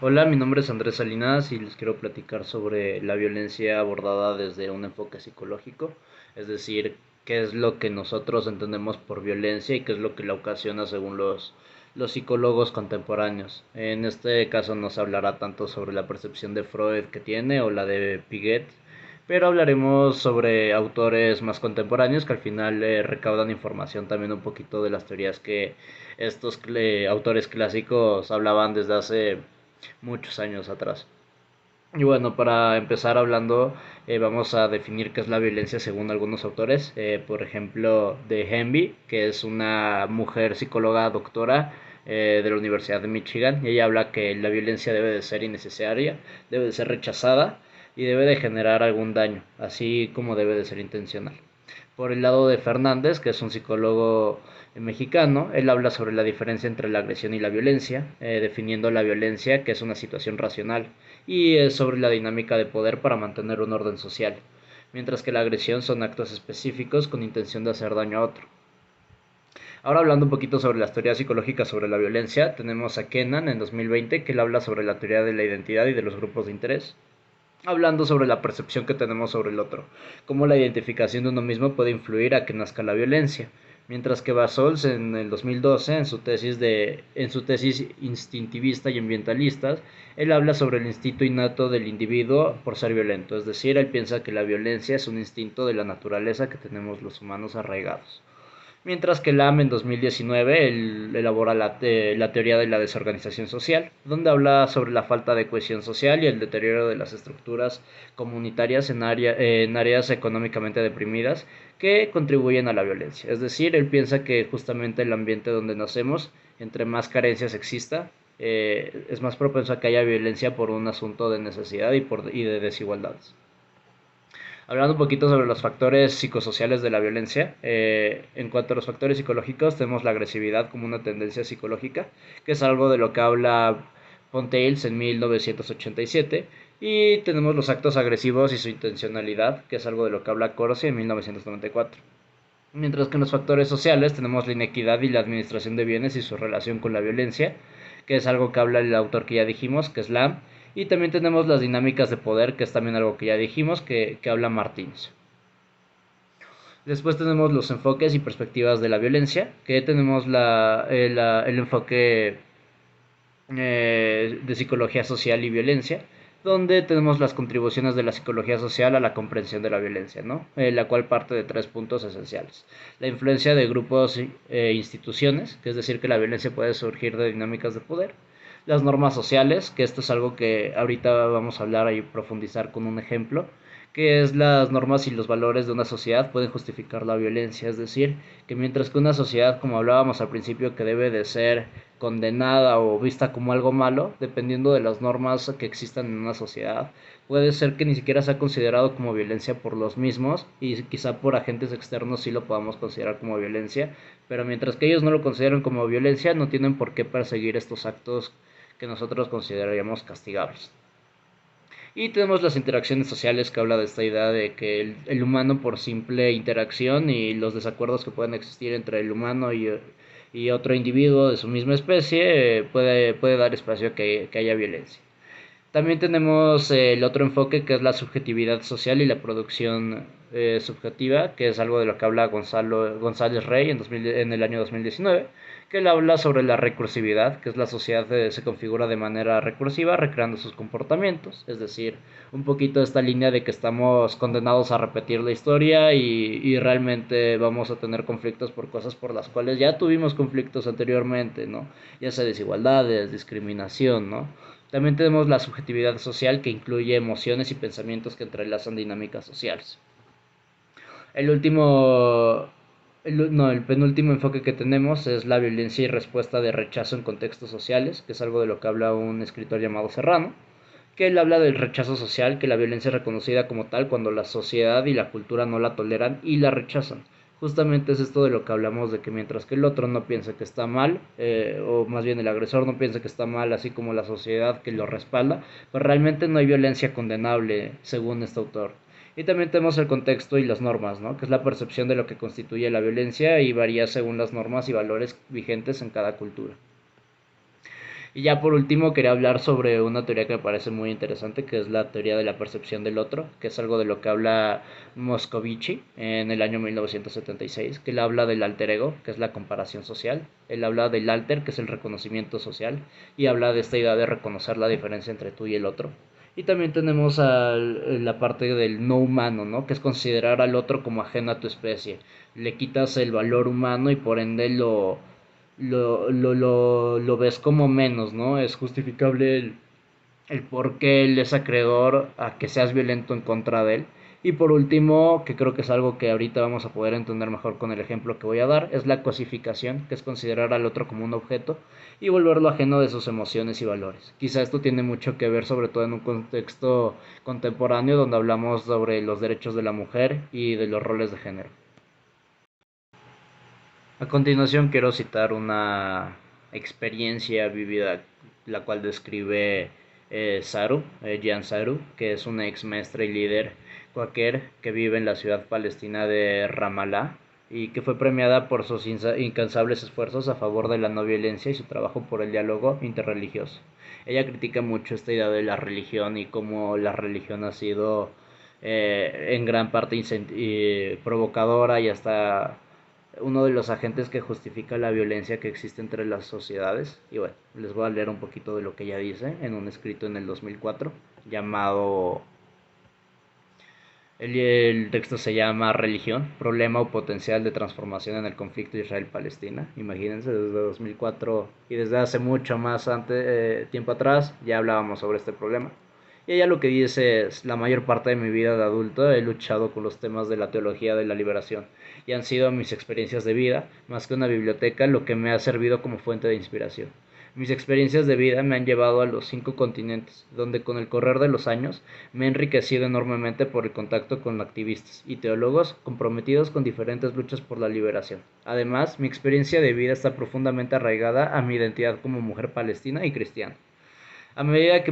Hola, mi nombre es Andrés Salinas y les quiero platicar sobre la violencia abordada desde un enfoque psicológico, es decir, qué es lo que nosotros entendemos por violencia y qué es lo que la ocasiona según los psicólogos contemporáneos. En este caso no se hablará tanto sobre la percepción de Freud que tiene o la de Piaget, pero hablaremos sobre autores más contemporáneos que al final recaudan información también un poquito de las teorías que estos autores clásicos hablaban desde hace muchos años atrás. Y bueno, para empezar hablando, vamos a definir qué es la violencia según algunos autores. Por ejemplo, de Henby, que es una mujer psicóloga doctora de la Universidad de Michigan. Y ella habla que la violencia debe de ser innecesaria, debe de ser rechazada y debe de generar algún daño, así como debe de ser intencional. Por el lado de Fernández, que es un psicólogo mexicano, él habla sobre la diferencia entre la agresión y la violencia, definiendo la violencia, que es una situación racional, y sobre la dinámica de poder para mantener un orden social, mientras que la agresión son actos específicos con intención de hacer daño a otro. Ahora hablando un poquito sobre las teorías psicológicas sobre la violencia, tenemos a Kennan en 2020 que él habla sobre la teoría de la identidad y de los grupos de interés, hablando sobre la percepción que tenemos sobre el otro, cómo la identificación de uno mismo puede influir a que nazca la violencia. Mientras que Basols en el 2012, en su tesis instintivista y ambientalista, él habla sobre el instinto innato del individuo por ser violento, es decir, él piensa que la violencia es un instinto de la naturaleza que tenemos los humanos arraigados. Mientras que Lam en 2019 él elabora la teoría de la desorganización social, donde habla sobre la falta de cohesión social y el deterioro de las estructuras comunitarias en áreas económicamente deprimidas que contribuyen a la violencia. Es decir, él piensa que justamente el ambiente donde nacemos, entre más carencias exista, es más propenso a que haya violencia por un asunto de necesidad y de desigualdades. Hablando un poquito sobre los factores psicosociales de la violencia, en cuanto a los factores psicológicos, tenemos la agresividad como una tendencia psicológica, que es algo de lo que habla Pontails en 1987, y tenemos los actos agresivos y su intencionalidad, que es algo de lo que habla Corsi en 1994. Mientras que en los factores sociales tenemos la inequidad y la administración de bienes y su relación con la violencia, que es algo que habla el autor que ya dijimos, que es Lam. Y también tenemos las dinámicas de poder, que es también algo que ya dijimos, que habla Martins. Después tenemos los enfoques y perspectivas de la violencia, que tenemos el enfoque de psicología social y violencia, donde tenemos las contribuciones de la psicología social a la comprensión de la violencia, ¿no? La cual parte de tres puntos esenciales. La influencia de grupos e instituciones, que es decir, que la violencia puede surgir de dinámicas de poder. Las normas sociales, que esto es algo que ahorita vamos a hablar y profundizar con un ejemplo, que es las normas y los valores de una sociedad pueden justificar la violencia, es decir, que mientras que una sociedad, como hablábamos al principio, que debe de ser condenada o vista como algo malo, dependiendo de las normas que existan en una sociedad, puede ser que ni siquiera sea considerado como violencia por los mismos y quizá por agentes externos sí lo podamos considerar como violencia, pero mientras que ellos no lo consideran como violencia, no tienen por qué perseguir estos actos que nosotros consideraríamos castigables. Y tenemos las interacciones sociales que habla de esta idea de que el humano por simple interacción y los desacuerdos que pueden existir entre el humano y otro individuo de su misma especie puede dar espacio a que haya violencia. También tenemos el otro enfoque que es la subjetividad social y la producción subjetiva, que es algo de lo que habla González Rey en el año 2019, que él habla sobre la recursividad, que es la sociedad que se configura de manera recursiva, recreando sus comportamientos, es decir, un poquito esta línea de que estamos condenados a repetir la historia y realmente vamos a tener conflictos por cosas por las cuales ya tuvimos conflictos anteriormente, ¿no? Ya sea desigualdades, discriminación, ¿no? También tenemos la subjetividad social que incluye emociones y pensamientos que entrelazan dinámicas sociales. El último, no, el penúltimo enfoque que tenemos es la violencia y respuesta de rechazo en contextos sociales, que es algo de lo que habla un escritor llamado Serrano, que él habla del rechazo social, que la violencia es reconocida como tal cuando la sociedad y la cultura no la toleran y la rechazan. Justamente es esto de lo que hablamos de que mientras que el otro no piensa que está mal, o más bien el agresor no piensa que está mal, así como la sociedad que lo respalda, pues realmente no hay violencia condenable según este autor. Y también tenemos el contexto y las normas, ¿no? Que es la percepción de lo que constituye la violencia y varía según las normas y valores vigentes en cada cultura. Y ya por último quería hablar sobre una teoría que me parece muy interesante, que es la teoría de la percepción del otro, que es algo de lo que habla Moscovici en el año 1976, que él habla del alter ego, que es la comparación social, él habla del alter, que es el reconocimiento social, y habla de esta idea de reconocer la diferencia entre tú y el otro. Y también tenemos la parte del no humano, ¿no? Que es considerar al otro como ajeno a tu especie. Le quitas el valor humano y por ende lo ves como menos, ¿no? Es justificable el por qué él es acreedor a que seas violento en contra de él. Y por último, que creo que es algo que ahorita vamos a poder entender mejor con el ejemplo que voy a dar, es la cosificación, que es considerar al otro como un objeto y volverlo ajeno de sus emociones y valores. Quizá esto tiene mucho que ver sobre todo en un contexto contemporáneo donde hablamos sobre los derechos de la mujer y de los roles de género. A continuación quiero citar una experiencia vivida, la cual describe Jan Saru, que es una ex maestra y líder cuáquer que vive en la ciudad palestina de Ramallah y que fue premiada por sus incansables esfuerzos a favor de la no violencia y su trabajo por el diálogo interreligioso. Ella critica mucho esta idea de la religión y cómo la religión ha sido en gran parte provocadora y hasta uno de los agentes que justifica la violencia que existe entre las sociedades. Y bueno, les voy a leer un poquito de lo que ella dice en un escrito en el 2004 llamado... El texto se llama Religión, problema o potencial de transformación en el conflicto Israel-Palestina. Imagínense, desde 2004 y desde hace mucho más tiempo atrás ya hablábamos sobre este problema. Y ella lo que dice es, la mayor parte de mi vida de adulto he luchado con los temas de la teología de la liberación y han sido mis experiencias de vida, más que una biblioteca, lo que me ha servido como fuente de inspiración. Mis experiencias de vida me han llevado a los 5 continentes, donde con el correr de los años me he enriquecido enormemente por el contacto con activistas y teólogos comprometidos con diferentes luchas por la liberación. Además, mi experiencia de vida está profundamente arraigada a mi identidad como mujer palestina y cristiana. A medida que que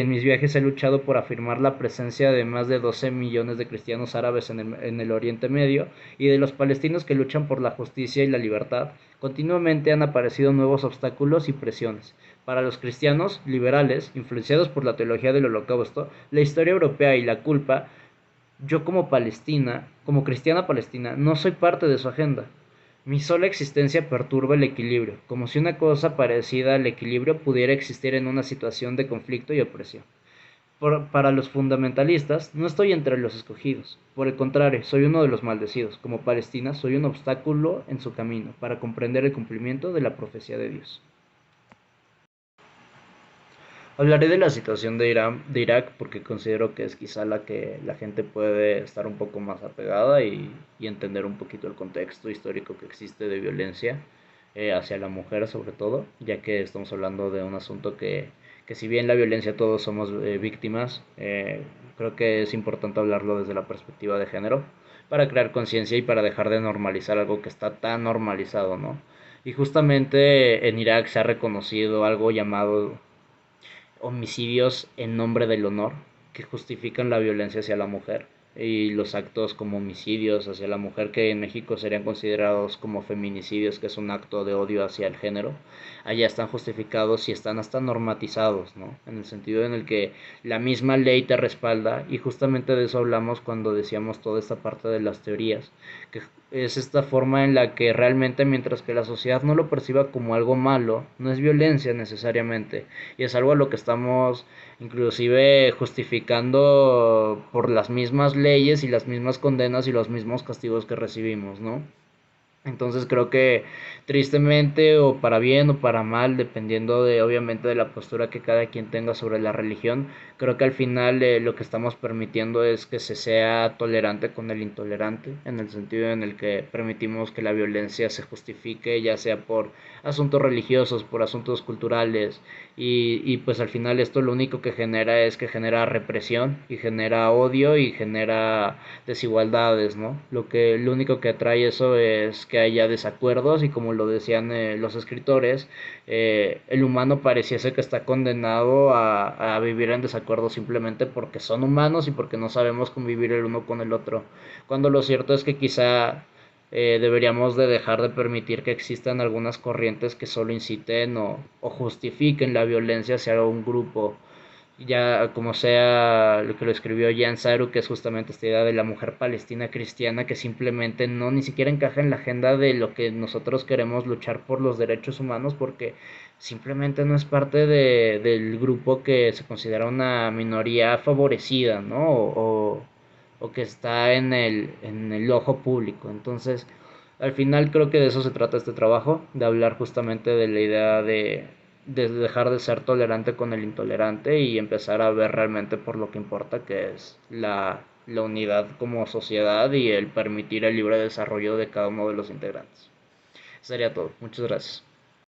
en mis viajes he luchado por afirmar la presencia de más de 12 millones de cristianos árabes en el Oriente Medio y de los palestinos que luchan por la justicia y la libertad, continuamente han aparecido nuevos obstáculos y presiones. Para los cristianos liberales, influenciados por la teología del Holocausto, la historia europea y la culpa, yo como cristiana palestina, no soy parte de su agenda. Mi sola existencia perturba el equilibrio, como si una cosa parecida al equilibrio pudiera existir en una situación de conflicto y opresión. Para los fundamentalistas, no estoy entre los escogidos. Por el contrario, soy uno de los maldecidos. Como Palestina, soy un obstáculo en su camino para comprender el cumplimiento de la profecía de Dios. Hablaré de la situación de Irak porque considero que es quizá la que la gente puede estar un poco más apegada y entender un poquito el contexto histórico que existe de violencia hacia la mujer sobre todo, ya que estamos hablando de un asunto que si bien la violencia todos somos víctimas, creo que es importante hablarlo desde la perspectiva de género para crear conciencia y para dejar de normalizar algo que está tan normalizado, ¿no? Y justamente en Irak se ha reconocido algo llamado homicidios en nombre del honor que justifican la violencia hacia la mujer y los actos como homicidios hacia la mujer que en México serían considerados como feminicidios, que es un acto de odio hacia el género, allá están justificados y están hasta normatizados, ¿no? En el sentido en el que la misma ley te respalda y justamente de eso hablamos cuando decíamos toda esta parte de las teorías, que es esta forma en la que realmente mientras que la sociedad no lo perciba como algo malo, no es violencia necesariamente, y es algo a lo que estamos inclusive justificando por las mismas leyes y las mismas condenas y los mismos castigos que recibimos, ¿no? Entonces creo que tristemente o para bien o para mal, dependiendo de obviamente de la postura que cada quien tenga sobre la religión, creo que al final lo que estamos permitiendo es que se sea tolerante con el intolerante, en el sentido en el que permitimos que la violencia se justifique, ya sea por asuntos religiosos, por asuntos culturales, y pues al final esto lo único que genera es que genera represión y genera odio y genera desigualdades, ¿no? Lo único que atrae eso es que haya desacuerdos y como lo decían los escritores, el humano pareciese que está condenado a vivir en desacuerdo simplemente porque son humanos y porque no sabemos convivir el uno con el otro, cuando lo cierto es que quizá deberíamos de dejar de permitir que existan algunas corrientes que solo inciten o justifiquen la violencia hacia un grupo, ya como sea lo que lo escribió Jan Saru, que es justamente esta idea de la mujer palestina cristiana que simplemente no ni siquiera encaja en la agenda de lo que nosotros queremos luchar por los derechos humanos, porque simplemente no es parte del grupo que se considera una minoría favorecida, ¿no? O que está en el ojo público. Entonces, al final creo que de eso se trata este trabajo, de hablar justamente de la idea de dejar de ser tolerante con el intolerante y empezar a ver realmente por lo que importa, que es la unidad como sociedad y el permitir el libre desarrollo de cada uno de los integrantes. Sería todo. Muchas gracias.